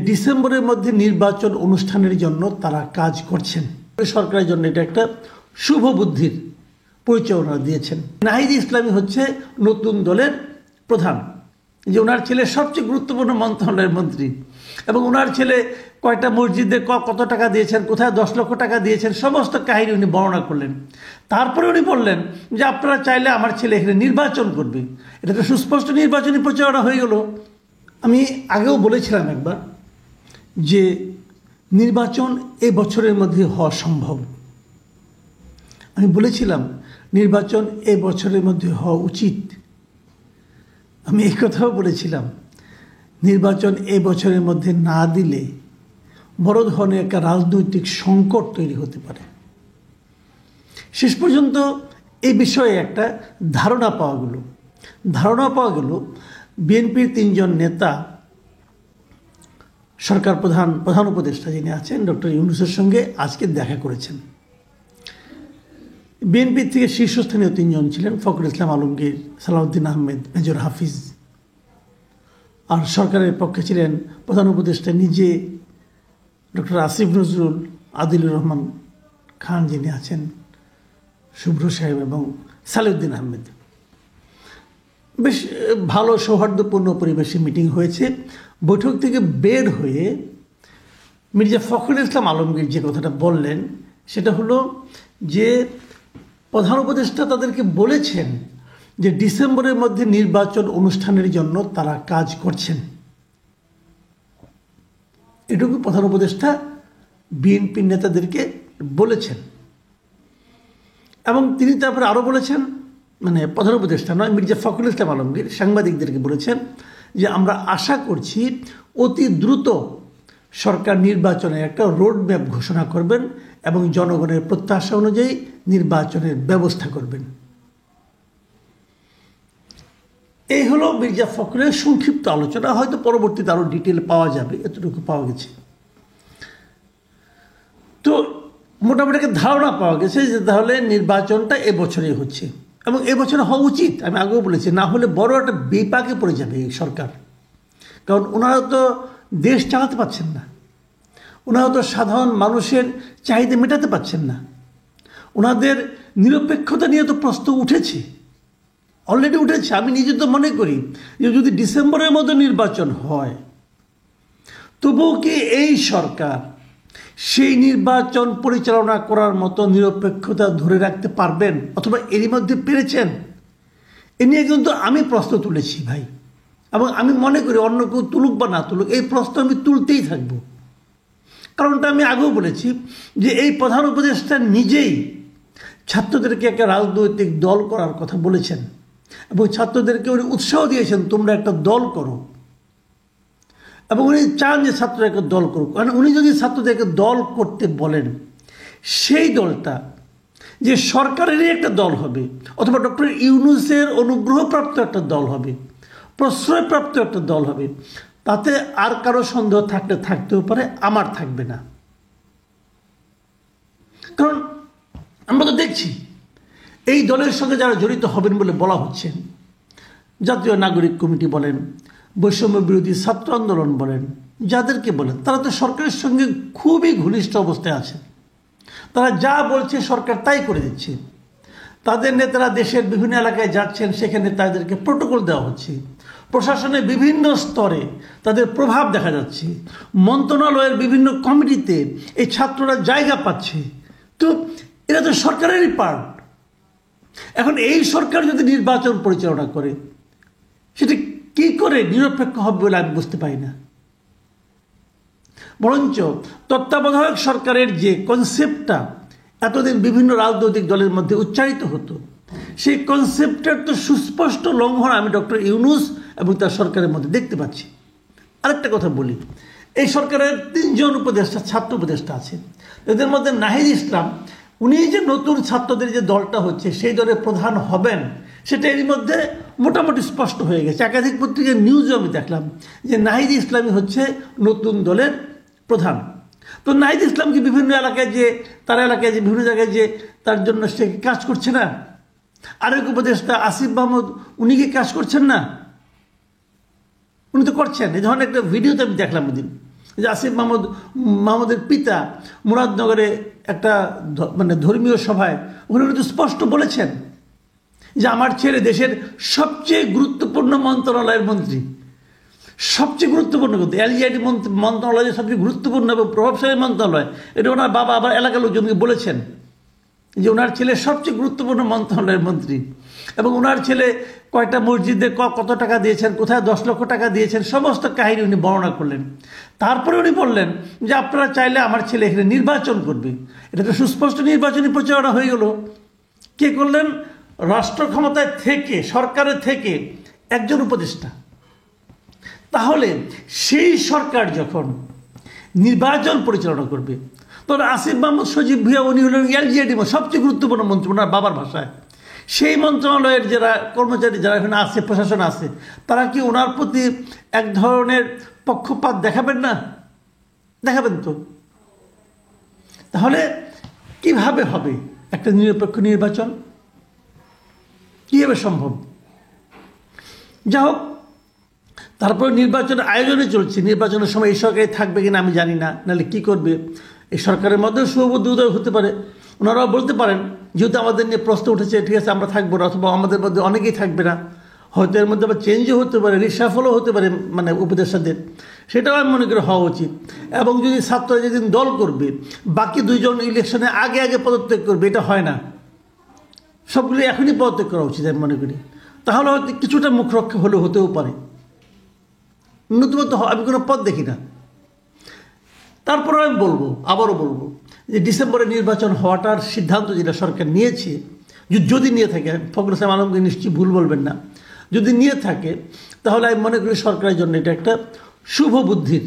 ডিসেম্বরের মধ্যে নির্বাচন অনুষ্ঠানের জন্য তারা কাজ করছেন। সরকারের জন্য এটা একটা শুভ বুদ্ধির পরিচয় ওনারা দিয়েছেন। নাহিদ ইসলামী হচ্ছে নতুন দলের প্রধান, যে ওনার ছেলে সবচেয়ে গুরুত্বপূর্ণ মন্ত্রণালয়ের মন্ত্রী, এবং ওনার ছেলে কয়টা মসজিদে কত টাকা দিয়েছেন, কোথায় 10 লক্ষ টাকা দিয়েছেন, সমস্ত কাহিনী উনি বর্ণনা করলেন। তারপরে উনি বললেন যে আপনারা চাইলে আমার ছেলে এখানে নির্বাচন করবে। এটা তো সুস্পষ্ট নির্বাচনী প্রচারণা হয়ে গেল। আমি আগেও বলেছিলাম একবার যে নির্বাচন এই বছরের মধ্যে হওয়া সম্ভব। আমি বলেছিলাম নির্বাচন এই বছরের মধ্যে হওয়া উচিত। আমি এই কথাও বলেছিলাম নির্বাচন এই বছরের মধ্যে না দিলে বড় ধরনের একটা রাজনৈতিক সংকট তৈরি হতে পারে। শেষ পর্যন্ত এই বিষয়ে একটা ধারণা পাওয়া গেল বিএনপির 3 জন নেতা সরকার প্রধান উপদেষ্টা যিনি আছেন ডক্টর ইউনূসের সঙ্গে আজকে দেখা করেছেন। বিএনপির থেকে শীর্ষস্থানীয় 3 জন ছিলেন ফখরুল ইসলাম আলমগীর, সালাউদ্দিন আহমেদ, মেজর হাফিজ। আর সরকারের পক্ষে ছিলেন প্রধান উপদেষ্টা নিজে, ডক্টর আসিফ নজরুল, আদিলুর রহমান খান যিনি আছেন, শুভ্র সাহেব এবং সালাউদ্দিন আহমেদ। বেশ ভালো সৌহার্দ্যপূর্ণ পরিবেশে মিটিং হয়েছে। বৈঠক থেকে বের হয়ে মির্জা ফখরুল ইসলাম আলমগীর যে কথাটা বললেন সেটা হলো যে প্রধান উপদেষ্টা তাদেরকে বলেছেন যে ডিসেম্বরের মধ্যে নির্বাচন অনুষ্ঠানের জন্য তারা কাজ করছেন। এটুকু প্রধান উপদেষ্টা বিএনপি নেতাদেরকে বলেছেন, এবং তিনি তারপরে আরও বলেছেন, মানে প্রধান উপদেষ্টা নয়, মির্জা ফখরুল ইসলাম আলমগীর সাংবাদিকদেরকে বলেছেন যে আমরা আশা করছি অতি দ্রুত সরকার নির্বাচনের একটা রোডম্যাপ ঘোষণা করবেন এবং জনগণের প্রত্যাশা অনুযায়ী নির্বাচনের ব্যবস্থা করবেন। এই হলো মির্জা ফখরুলের সংক্ষিপ্ত আলোচনা। হয়তো পরবর্তীতে আরও ডিটেল পাওয়া যাবে, এতটুকু পাওয়া গেছে। তো মোটামুটি একটা ধারণা পাওয়া গেছে যে তাহলে নির্বাচনটা এবছরই হচ্ছে এবং এবছর হওয়া উচিত। আমি আগেও বলেছি, না হলে বড় একটা বিপাকে পড়ে যাবে এই সরকার। কারণ ওনারা তো দেশ চালাতে পারছেন না, ওনারা তো সাধারণ মানুষের চাহিদা মেটাতে পারছেন না। ওনাদের নিরপেক্ষতা নিয়ে তো প্রশ্ন উঠেছে, অলরেডি উঠেছে। আমি নিজে তো মনে করি যে যদি ডিসেম্বরের মধ্যে নির্বাচন হয় তবুও কি এই সরকার সেই নির্বাচন পরিচালনা করার মতো নিরপেক্ষতা ধরে রাখতে পারবেন, অথবা এরই মধ্যে পেরেছেন? এ নিয়ে কিন্তু আমি প্রশ্ন তুলেছি ভাই, এবং আমি মনে করি অন্য কেউ তুলুক বা না তুলুক এই প্রশ্ন আমি তুলতেই থাকবো। কারণটা আমি আগেও বলেছি যে এই প্রধান উপদেষ্টা নিজেই ছাত্রদেরকে একটা রাজনৈতিক দল করার কথা বলেছেন এবং ছাত্রদেরকে উনি উৎসাহ দিয়েছেন তোমরা একটা দল করো, এবং উনি চান যে ছাত্ররা একটা দল করুক। কারণ উনি যদি ছাত্রদেরকে দল করতে বলেন, সেই দলটা যে সরকারেরই একটা দল হবে, অথবা ডক্টর ইউনূসের অনুগ্রহপ্রাপ্ত একটা দল হবে, প্রশ্রয়প্রাপ্ত একটা দল হবে, তাতে আর কারো সন্দেহ থাকতেও পারে, আমার থাকবে না। কারণ আমরা তো দেখছি এই দলের সঙ্গে যারা জড়িত হবেন বলে বলা হচ্ছে, জাতীয় নাগরিক কমিটি বলেন, বৈষম্য বিরোধী ছাত্র আন্দোলন বলেন, যাদেরকে বলেন, তারা তো সরকারের সঙ্গে খুবই ঘনিষ্ঠ অবস্থায় আছে। তারা যা বলছে সরকার তাই করে দিচ্ছে। তাদের নেতারা দেশের বিভিন্ন এলাকায় যাচ্ছেন, সেখানে তাদেরকে প্রোটোকল দেওয়া হচ্ছে। প্রশাসনের বিভিন্ন স্তরে তাদের প্রভাব দেখা যাচ্ছে। মন্ত্রণালয়ের বিভিন্ন কমিটিতে এই ছাত্ররা জায়গা পাচ্ছে। তো এরা তো সরকারেরই পার্ট। এখন এই সরকার যদি নির্বাচন পরিচালনা করে, সেটা কি করে নিরপেক্ষ হবে বলে আমি বুঝতে পারি না। বরঞ্চ তত্ত্বাবধায়ক সরকারের যে কনসেপ্টটা এতদিন বিভিন্ন রাজনৈতিক দলের মধ্যে উচ্চারিত হতো, সেই কনসেপ্টের তো সুস্পষ্ট লঙ্ঘন আমি ডক্টর ইউনূস এবং তার সরকারের মধ্যে দেখতে পাচ্ছি। আরেকটা কথা বলি, এই সরকারের 3 জন উপদেষ্টা ছাত্র উপদেষ্টা আছে। এদের মধ্যে নাহিদ ইসলাম, উনি যে নতুন ছাত্রদের যে দলটা হচ্ছে সেই দলের প্রধান হবেন, সেটা এর মধ্যে মোটামুটি স্পষ্ট হয়ে গেছে। একাধিক পত্রিকার নিউজও আমি দেখলাম যে নাহিদ ইসলামই হচ্ছে নতুন দলের প্রধান। তো নাহিদ ইসলাম কি বিভিন্ন এলাকায় যে বিভিন্ন জায়গায় যে তার জন্য সে কাজ করছে না? আরেক উপদেষ্টা আসিফ মাহমুদ, উনি কি কাজ করছেন না? উনি তো করছেন। এই ধরনের একটা ভিডিওতে আমি দেখলাম ওদিন যে আসিফ মাহমুদের পিতা মুরাদনগরে একটা মানে ধর্মীয় সভায় উনি কিন্তু স্পষ্ট বলেছেন যে আমার ছেলে দেশের সবচেয়ে গুরুত্বপূর্ণ মন্ত্রণালয়ের মন্ত্রী, সবচেয়ে গুরুত্বপূর্ণ কিন্তু এলজিআইডি মন্ত্রণালয় সবচেয়ে গুরুত্বপূর্ণ এবং প্রভাবশালী মন্ত্রণালয়, এটা ওনার বাবা আবার এলাকার লোকজনকে বলেছেন যে ওনার ছেলে সবচেয়ে গুরুত্বপূর্ণ মন্ত্রণালয়ের মন্ত্রী, এবং ওনার ছেলে কয়টা মসজিদে কত টাকা দিয়েছেন, কোথায় 10 লক্ষ টাকা দিয়েছেন, সমস্ত কাহিনী উনি বর্ণনা করলেন। তারপরে উনি বললেন যে আপনারা চাইলে আমার ছেলে এখানে নির্বাচন করবে। এটা তো সুস্পষ্ট নির্বাচনী প্রচারণা হয়ে গেল। কে করলেন? রাষ্ট্র ক্ষমতায় থেকে, সরকারের থেকে একজন উপদেষ্টা। তাহলে সেই সরকার যখন নির্বাচন পরিচালনা করবে, তখন আসিফ মাহমুদ সজীব ভুঁইয়া উনি হলেন এলজিআইডি সবচেয়ে গুরুত্বপূর্ণ মন্ত্রী ওনার বাবার ভাষায়। সেই মন্ত্রণালয়ের যারা কর্মচারী যারা এখানে আছে, প্রশাসন আছে, তারা কি ওনার প্রতি এক ধরনের পক্ষপাত দেখাবেন না? দেখাবেন তো। তাহলে কিভাবে হবে একটা নিরপেক্ষ নির্বাচন? কীভাবে সম্ভব? যা হোক, তারপরে নির্বাচনের আয়োজনে চলছে। নির্বাচনের সময় এই সরকারি থাকবে কিনা আমি জানি না, নাহলে কী করবে। এই সরকারের মধ্যেও শুভবুদ্ধি উদয় হতে পারে। ওনারাও বলতে পারেন যেহেতু আমাদের নিয়ে প্রশ্ন উঠেছে, ঠিক আছে আমরা থাকবো না, অথবা আমাদের মধ্যে অনেকেই থাকবে না, হয়তো এর মধ্যে আবার চেঞ্জও হতে পারে, রিসাফলও হতে পারে মানে উপদেষ্টাদের। সেটাও আমি মনে করি হওয়া উচিত। এবং যদি ছাত্ররা যেদিন দল করবে, বাকি 2 জন ইলেকশনে আগে পদত্যাগ করবে, এটা হয় না। সবগুলো এখনই পদত্যাগ করা উচিত আমি মনে করি। তাহলে হয়তো কিছুটা মুখ রক্ষা হতেও পারে। নতুনত্ব আমি কোনো পথ দেখি না। তারপরে আমি আবারও বলবো যে ডিসেম্বরে নির্বাচন হওয়াটার সিদ্ধান্ত যেটা সরকার নিয়েছে, যদি নিয়ে থাকে, ফখরুল ইসলাম আলমকে নিশ্চয়ই ভুল বলবেন না, যদি নিয়ে থাকে তাহলে আমি মনে করি সরকারের জন্য এটা একটা শুভ বুদ্ধির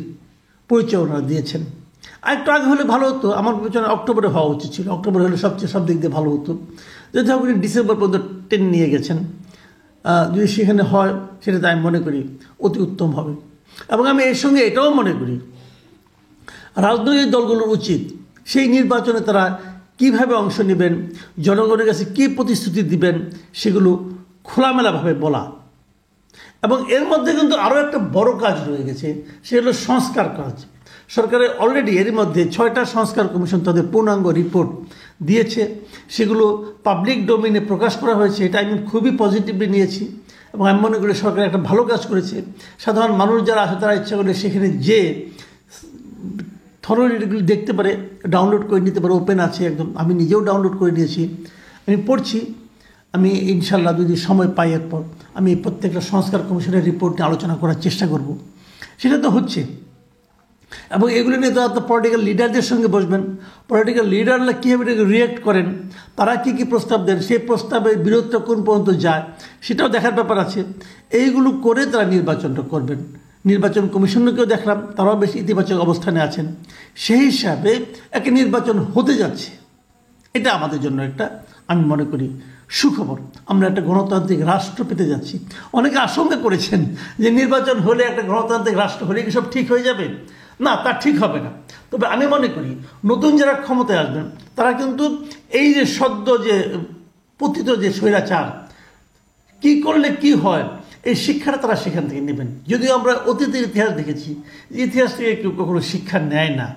পরিচয় ওনারা দিয়েছেন। আর একটু আগে হলে ভালো হতো। আমার পেছনে অক্টোবরে হওয়া উচিত ছিল। অক্টোবরে হলে সব দিক দিয়ে ভালো হতো। যদি আপনি ডিসেম্বর পর্যন্ত টেনে নিয়ে গেছেন, যদি সেখানে হয় সেটাতে আমি মনে করি অতি উত্তম হবে। এবং আমি এর সঙ্গে এটাও মনে করি রাজনৈতিক দলগুলোর উচিত সেই নির্বাচনে তারা কিভাবে অংশ নেবেন, জনগণের কাছে কী প্রতিশ্রুতি দিবেন, সেগুলো খোলামেলাভাবে বলা। এবং এর মধ্যে কিন্তু আরও একটা বড় কাজ রয়ে গেছে, সে হলো সংস্কার কাজ। সরকারের অলরেডি এরই মধ্যে 6টা সংস্কার কমিশন তাদের পূর্ণাঙ্গ রিপোর্ট দিয়েছে, সেগুলো পাবলিক ডোমেইনে প্রকাশ করা হয়েছে। এটা আমি খুবই পজিটিভলি নিয়েছি এবং আমি মনে করি সরকার একটা ভালো কাজ করেছে। সাধারণ মানুষ যারা আছে তারা ইচ্ছা করলে সেখানে যে থরোলি এগুলি দেখতে পারে, ডাউনলোড করে নিতে পারে, ওপেন আছে একদম। আমি নিজেও ডাউনলোড করে নিয়েছি, আমি পড়ছি। আমি ইনশাল্লাহ যদি সময় পাই এরপর আমি প্রত্যেকটা সংস্কার কমিশনের রিপোর্ট নিয়ে আলোচনা করার চেষ্টা করব। সেটা তো হচ্ছে। এবং এগুলো নিয়ে তো পলিটিক্যাল লিডারদের সঙ্গে বসবেন, পলিটিক্যাল লিডাররা কীভাবে রিয়েক্ট করেন, তারা কী প্রস্তাব দেন, সেই প্রস্তাবের বিরোধটা কোন পর্যন্ত যায় সেটাও দেখার ব্যাপার আছে। এইগুলো করে তারা নির্বাচনটা করবেন। নির্বাচন কমিশনকেও দেখলাম তারাও বেশ ইতিবাচক অবস্থানে আছেন। সেই হিসাবে একটা নির্বাচন হতে যাচ্ছে, এটা আমাদের জন্য একটা আমি মনে করি সুখবর। আমরা একটা গণতান্ত্রিক রাষ্ট্র পেতে যাচ্ছি। অনেকে আশঙ্কা করেছেন যে নির্বাচন হলে একটা গণতান্ত্রিক রাষ্ট্র হলে কি সব ঠিক হয়ে যাবে? না, তা ঠিক হবে না। তবে আমি মনে করি নতুন যারা ক্ষমতায় আসবেন তারা কিন্তু এই যে সদ্য যে পতিত যে স্বৈরাচার কি করলে কি হয়, এই শিক্ষাটা তারা সেখান থেকে নেবেন। যদিও আমরা অতীতের ইতিহাস দেখেছি, ইতিহাস থেকে কেউ কখনো শিক্ষা নেয় না,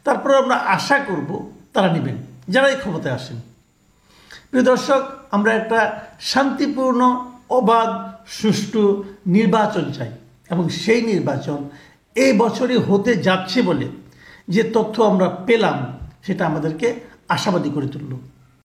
তারপরে আমরা আশা করব তারা নেবেন যারাই ক্ষমতায় আসেন। প্রিয় দর্শক, আমরা একটা শান্তিপূর্ণ, অবাধ, সুষ্ঠু নির্বাচন চাই এবং সেই নির্বাচন এই বছরই হতে যাচ্ছে বলে যে তথ্য আমরা পেলাম সেটা আমাদেরকে আশাবাদী করে তুলল।